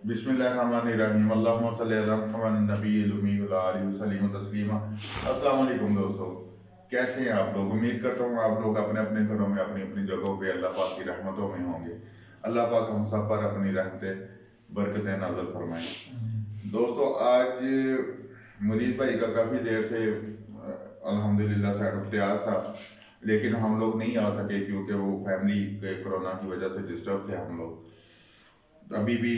बिस्मिल्लाहिर्रहमानिर्रहीम अल्लाहुम्मा सल्ली अला मुहम्मद नबील उम्मी व आलिहि वसल्लम तस्लीमा। अस्सलाम वालेकुम दोस्तों, कैसे हैं आप लोग? उम्मीद करता हूँ आप लोग अपने अपने घरों में अपनी अपनी जगहों पे अल्लाह पाक की रहमतों में होंगे। अल्लाह पाक हम सब पर अपनी रहमतें बरकतें नाज़िल फरमाएं। दोस्तों, आज मुरीद भाई का काफ़ी देर से अल्हम्दुलिल्लाह सेटअप तैयार था, लेकिन हम लोग नहीं आ सके क्योंकि वो फैमिली के कोरोना की वजह से डिस्टर्ब थे हम लोग। अभी भी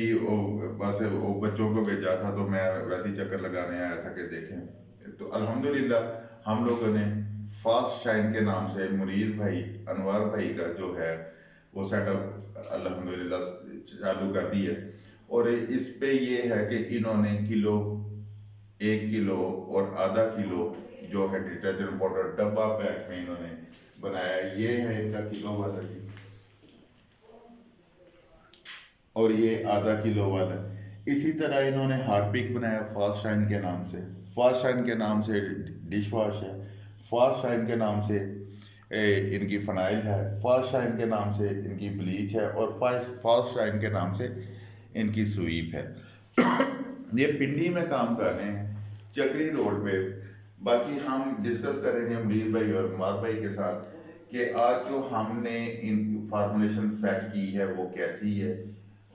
बस वो बच्चों को भेजा था तो मैं वैसे ही चक्कर लगाने आया था कि देखें। तो अल्हम्दुलिल्लाह हम लोगों ने फास्ट शाइन के नाम से मुरीद भाई अनवर भाई का जो है वो सेटअप अल्हम्दुलिल्लाह चालू कर दी है। और इस पे ये है कि इन्होंने किलो, 1 किलो और आधा किलो जो है डिटर्जेंट पाउडर डब्बा पैक में इन्होंने बनाया। ये है इनका किलो वाला जी, और ये आधा किलो वाला। इसी तरह इन्होंने हार्पिक बनाया फास्ट शाइन के नाम से। फास्ट शाइन के नाम से डिश वॉश है, फास्ट शाइन के नाम से इनकी फ़नाइल है, फास्ट शाइन के नाम से इनकी ब्लीच है, और फास्ट शाइन के नाम से इनकी स्वीप है। ये पिंडी में काम कर रहे हैं, चक्री रोड पे। बाकी हम डिस्कस करेंगे अमरीर भाई और उमर भाई के साथ कि आज जो हमने इन फार्मूलेशन सेट की है वो कैसी है,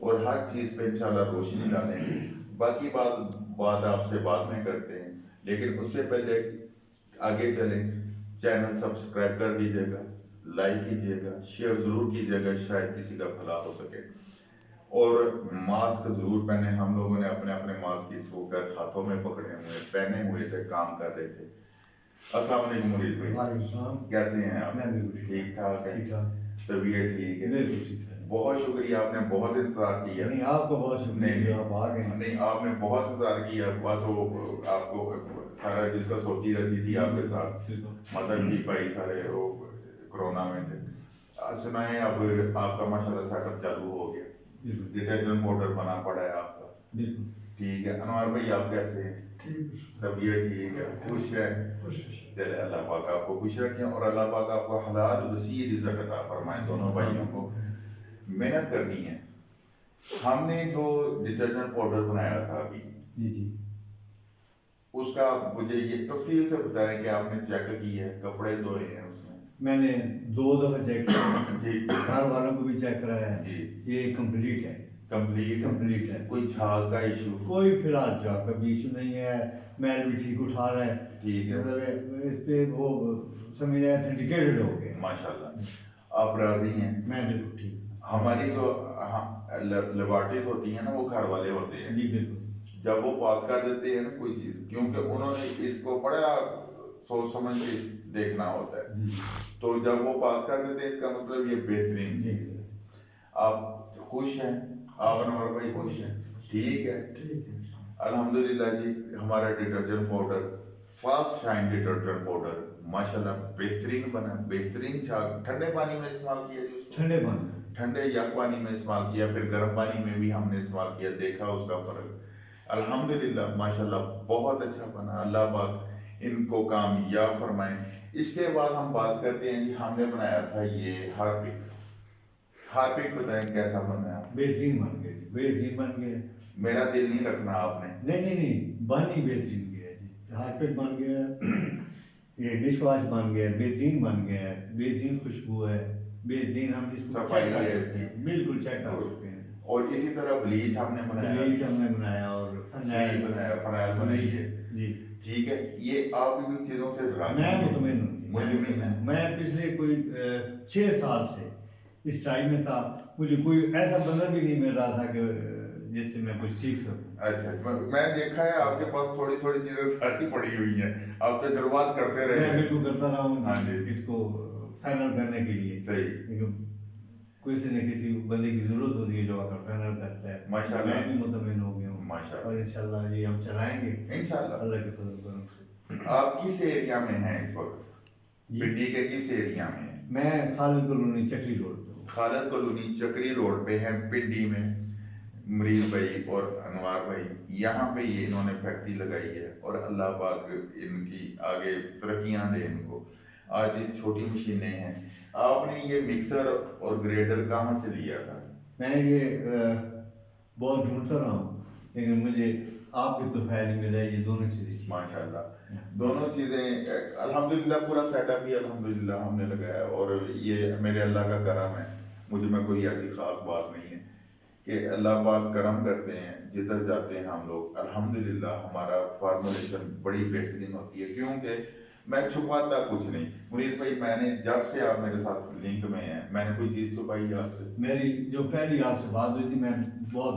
और हर चीज़ पे इंशाल्लाह रोशनी डालेंगे। बाकी बात आपसे बाद में करते हैं, लेकिन उससे पहले आगे चलें। चैनल सब्सक्राइब कर दीजिएगा, लाइक कीजिएगा, शेयर ज़रूर कीजिएगा, शायद किसी का भला हो सके। और मास्क ज़रूर पहने। हम लोगों ने अपने अपने मास्क इस वक्त हाथों में पकड़े हुए पहने हुए थे, काम कर रहे थे। अस्सलाम वालेकुम मुरीद भाई, कैसे हैं आप? ठीक ठाक है, तबीयत ठीक है? बहुत शुक्रिया, आपने बहुत इंतजार किया। नहीं, आपको बहुत शुक्रिया, आप आ गए। नहीं, आपने बहुत इंतजार किया। बस वो आपको सारा डिस्कस होती रहती थी आपके साथ। मदद भी पाई, सारे वो कोरोना में थे। आज सुनाए, अब आपका माशाल्लाह सेटअप चालू हो गया, डिटर्जेंट पाउडर बना पड़ा है आपका। ठीक है। अनवर भाई आप कैसे हैं? तबीयत ठीक है? खुश है? चले, अल्लाह पाक आपको खुश रखें और अल्लाह पाक आपको हलाल वसीअ रिज़्क़ अता फरमाए। दोनों भाइयों को मेहनत करनी है। हमने जो डिटर्जेंट पाउडर बनाया था अभी जी, उसका मुझे ये तफसील से बताएं कि आपने चेक की है, कपड़े धोए हैं उसमें? मैंने 2 दफ़ा चेक किया जी, घर वालों को भी चेक कराया है जी। ये कंप्लीट है। कंप्लीट है? कोई झाग का इशू? कोई फिलहाल झाग का भी इशू नहीं है। मैल भी ठीक उठा रहा है। ठीक है, मतलब इस पे वो समझ ऑथेंटिकेटेड हो गया माशाल्लाह। आप राजी हैं? मैं बिल्कुल ठीक। हमारी जो लेबॉर्टरीज होती है ना, वो घर वाले होते हैं जी बिल्कुल। जब वो पास कर देते हैं ना कोई चीज़, क्योंकि उन्होंने इसको बड़ा सोच समझ के देखना होता है, तो जब वो पास कर देते हैं इसका मतलब ये बेहतरीन चीज़ है। आप खुश हैं? आप अनवर भाई खुश हैं? ठीक है, अल्हम्दुलिल्लाह जी। हमारा detergent powder fast shine detergent powder माशाल्लाह बेहतरीन बना, बेहतरीन झाग। ठंडे पानी में इस्तेमाल किया जी उसको? ठंडे यख पानी में इस्तेमाल किया, फिर गर्म पानी में भी हमने इस्तेमाल किया, देखा उसका फ़र्क। अल्हम्दुलिल्लाह माशाल्लाह बहुत अच्छा बना। अल्लाह पाक इनको कामयाब फरमाए। इसके बाद हम बात करते हैं जी, हमने बनाया था ये हार्पिक। हार्पिक बताएं कैसा बना? बेहतरीन बन गया, बेहतरीन बन गया। मेरा दिल नहीं रखना आपने? नहीं, बन ही बेहतरीन गया जी। हार्पिक बन गया, ये डिश वॉश बन गया, बेहतरीन बन गया, बेहतरीन खुशबू है, बेहतरीन। हम इसको सफाई है इसकी, बिल्कुल चेक कर सकते हैं। और इसी तरह ब्लीच हमने बनाया और फनाइल बनाया, फनाइल बनाई है जी। ठीक है। ये आप इन चीज़ों से राज़ी मैं हैं? मुतमईन हूँ। मैं पिछले कोई 6 साल से इस टाइम में था। मुझे कोई ऐसा बंदा भी नहीं मिल रहा था कि जिससे मैं कुछ सीख सकूं। अच्छा, मैं देखा है आपके पास थोड़ी थोड़ी चीज़ें सारी पड़ी हुई हैं, आप तजुर्बात करते रहे। मैं बिल्कुल करता रहा हूँ। हाँ जी, इसको फाइनल करने के लिए सही। किसी न किसी बंदे की जरूरत होती है जो आकर फाइनल करता है। माशाल्लाह, मैं भी मुतमईन हो गया हूँ माशाल्लाह, और इंशाल्लाह ये हम चलाएंगे इंशाल्लाह। अल्लाह के फजल करम से। आप किस एरिया में हैं इस वक्त? पिंडी के किस एरिया में हैं? मैं खालिद कॉलोनी चक्री रोड पे हूँ। खालिद कॉलोनी चक्री रोड पे है पिंडी में। मरीज भाई और अनवार भाई यहाँ पे ये इन्होंने फैक्ट्री लगाई है, और अल्लाह पाक इनकी आगे तरक्कियाँ दे इनको। आज ये छोटी मशीनें हैं। आपने ये मिक्सर और ग्रेडर कहाँ से लिया था? मैं ये बहुत ढूंढता रहा हूँ, लेकिन मुझे आपके तो फैल मिला है, ये दोनों चीज़ें ठीक। माशाल्लाह दोनों चीज़ें अल्हम्दुलिल्लाह पूरा सेटअप ही अल्हम्दुलिल्लाह हमने लगाया, और ये मेरे अल्लाह का करम है। मुझ में कोई ऐसी ख़ास बात नहीं है कि अल्लाह पाक करम करते हैं, जिधर जाते हैं हम लोग अल्हम्दुलिल्लाह हमारा फार्मूलेशन बड़ी बेहतरीन होती है, क्योंकि मैं छुपाता कुछ नहीं। मुनीर भाई, मैंने जब से आप मेरे साथ लिंक में हैं, मैंने कोई चीज़ छुपाई है आपसे? मेरी जो पहली आपसे बात हुई थी, मैं बहुत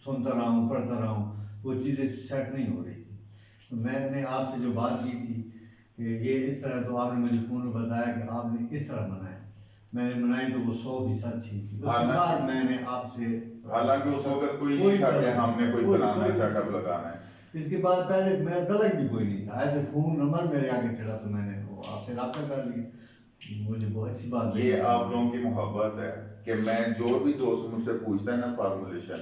सुनता रहा हूँ, पढ़ता रहा हूँ, वो चीज़ें सेट नहीं हो रही थी। तो मैंने आपसे जो बात की थी कि ये इस तरह, तो आपने मुझे फ़ोन में बताया कि आपने इस तरह बनाया, मैंने बनाई तो वो 100% अच्छी थी। उसके बाद मैंने आपसे, हालांकि उस वक्त कोई नहीं था कि हमने कोई बनाना है, सेटअप लगाना है। इसके बाद पहले मेरा तलक भी कोई नहीं था, ऐसे फ़ोन नंबर मेरे आगे चढ़ा तो मैंने वो आपसे रब्ता कर लिया। मुझे बहुत अच्छी बात ये आप लोगों की मोहब्बत है कि मैं जो भी दोस्त मुझसे पूछता है ना फार्मूलेशन,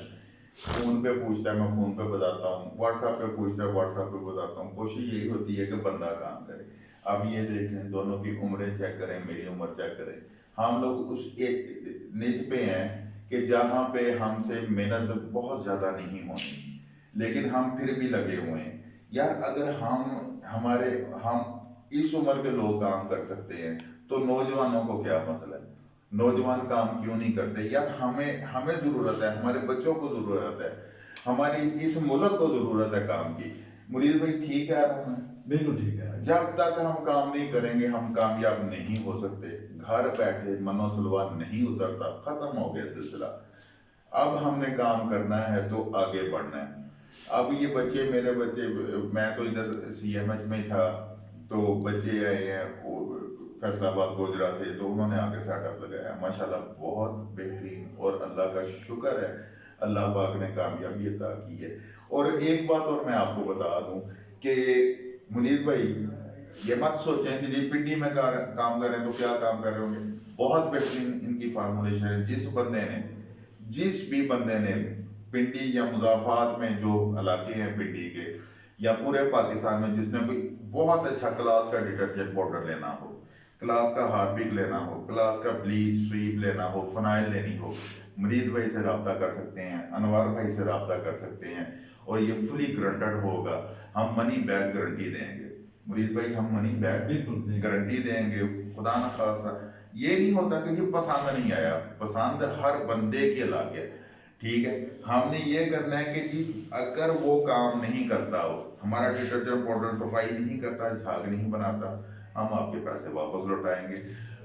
फ़ोन पे पूछता है, मैं फ़ोन पे बताता हूँ, व्हाट्सएप पे पूछता है, व्हाट्सएप पे बताता हूँ। कोशिश यही होती है कि बंदा काम करे। अब ये देखें, दोनों की उम्रें चेक करें, मेरी उम्र चेक करें, हम लोग उस एक निज पे हैं कि जहाँ पे हमसे मेहनत बहुत ज़्यादा नहीं होनी, लेकिन हम फिर भी लगे हुए हैं। यार अगर हम इस उम्र के लोग काम कर सकते हैं, तो नौजवानों को क्या मसला है? नौजवान काम क्यों नहीं करते? यार हमें ज़रूरत है, हमारे बच्चों को ज़रूरत है, हमारी इस मुल्क को ज़रूरत है काम की। मुनीर भाई ठीक है ना? बिल्कुल ठीक है। जब तक हम काम नहीं करेंगे हम कामयाब नहीं हो सकते। घर बैठे मनो सलवार नहीं उतरता, ख़त्म हो गया सिलसिला। अब हमने काम करना है तो आगे बढ़ना है। अब ये बच्चे, मेरे बच्चे, मैं तो इधर CMH में था, तो बच्चे आए हैं फैसलाबाद गोजरा से, तो उन्होंने आके सेटअप लगाया, माशाल्लाह बहुत बेहतरीन, और अल्लाह का शुक्र है, अल्लाह पाक ने कामयाबी अता की है। और एक बात और मैं आपको बता दूं कि मुनीर भाई, ये मत सोचें कि जी पिंडी में काम कर रहे हैं तो क्या काम कर रहे होंगे। बहुत बेहतरीन इनकी फार्मूलेशन है। जिस भी बंदे ने पिंडी या मुजाफात में जो इलाके हैं पिंडी के या पूरे पाकिस्तान में, जिसने कोई बहुत अच्छा क्लास का डिटर्जेंट पाउडर लेना हो, क्लास का हार्पिक लेना हो, क्लास का ब्लीच स्वीप लेना हो, फनाइल लेनी हो, मरीज भाई से रब्ता कर सकते हैं, अनवार भाई से रब्ता कर सकते हैं, और ये फुली ग्रांटेड होगा। हम मनी बैक गारंटी देंगे मुरीद भाई, हम मनी बैक गारंटी देंगे। खुदा न खासा ये नहीं होता कि जी पसंद नहीं आया, पसंद हर बंदे के लागे, ठीक है। हमने ये करना है कि जी अगर वो काम नहीं करता हो, हमारा डिटर्जेंट पाउडर सफाई नहीं करता, झाग नहीं बनाता, हम आपके पैसे वापस लौटाएंगे।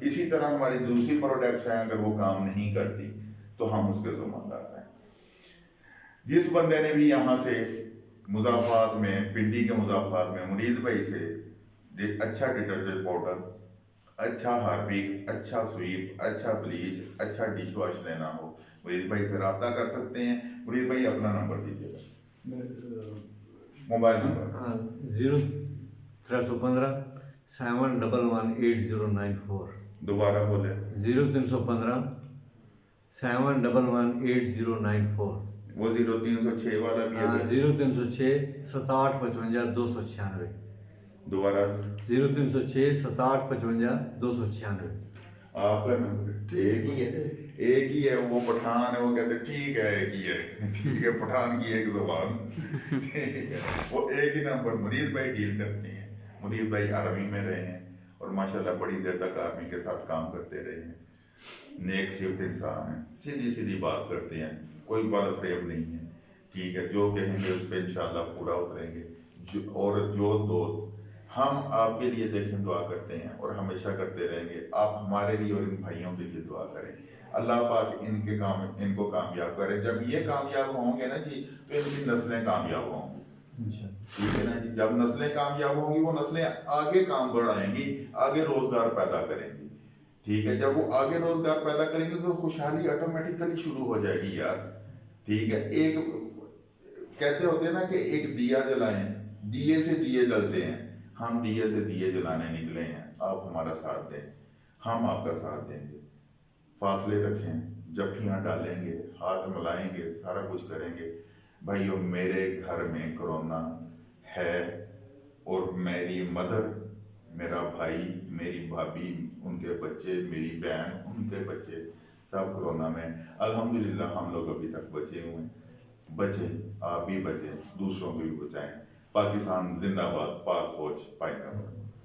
इसी तरह हमारी दूसरी प्रोडक्ट्स हैं, अगर वो काम नहीं करती तो हम उसके जिम्मेदार हैं। जिस बंदे ने भी यहाँ से मुजाफात में, पिंडी के मुजाफात में मुरीद भाई से अच्छा डिटर्जेंट पाउडर, अच्छा हार्पिक, अच्छा स्वीप, अच्छा ब्लीच, अच्छा डिश वॉश लेना हो, मुरीद भाई से रब्ता कर सकते हैं। मुरीद भाई अपना नंबर दीजिएगा, मोबाइल नंबर। 0315 7118094। दोबारा बोले। 0315 7118094। वो 0306 वाला भी है? 0306 6755 296। दोबारा 0306 6755 296। आपका नंबर एक ही है। वो पठान है, वो कहते ठीक है एक ही है, ठीक है, पठान की एक जुबान, ठीक है। वो एक ही नंबर मुनीर भाई डील करते हैं। मुनीर भाई आर्मी में रहे हैं और माशाल्लाह बड़ी देर तक आर्मी के साथ काम करते रहे हैं। नेक सिर्फ इंसान है, सीधी सीधी बात करते हैं, कोई बात फ्रेम नहीं है, ठीक है। जो कहेंगे उस पर इंशाल्लाह पूरा उतरेंगे। और जो दोस्त हम आपके लिए देखें दुआ करते हैं और हमेशा करते रहेंगे, आप हमारे लिए और इन भाइयों के लिए दुआ करें। अल्लाह पाक इनको कामयाब करें। जब ये कामयाब होंगे ना जी, तो इनकी नस्लें कामयाब होंगी, ठीक है ना जी। जब नस्लें कामयाब होंगी, वो नस्लें आगे काम बढ़ाएंगी, आगे रोजगार पैदा करेंगी, ठीक है। जब वो आगे रोजगार पैदा करेंगे तो खुशहाली ऑटोमेटिकली शुरू हो जाएगी यार, ठीक है। एक कहते होते हैं ना कि एक दिया जलाएं, दिए से दिए जलते हैं। हम दिए से दिए जलाने निकले हैं, आप हमारा साथ दें, हम आपका साथ देंगे। फासले रखें, जफ्फियाँ डालेंगे, हाथ मिलाएंगे, सारा कुछ करेंगे। भाइयों, मेरे घर में कोरोना है और मेरी मदर, मेरा भाई, मेरी भाभी, उनके बच्चे, मेरी बहन, उनके बच्चे सब कोरोना में, अल्हम्दुलिल्लाह हम लोग अभी तक बचे हुए हैं। بچیں، آپ بھی بچیں، دوسروں کو بھی بچائیں۔ پاکستان زندہ باد، پاک فوج پائندہ باد۔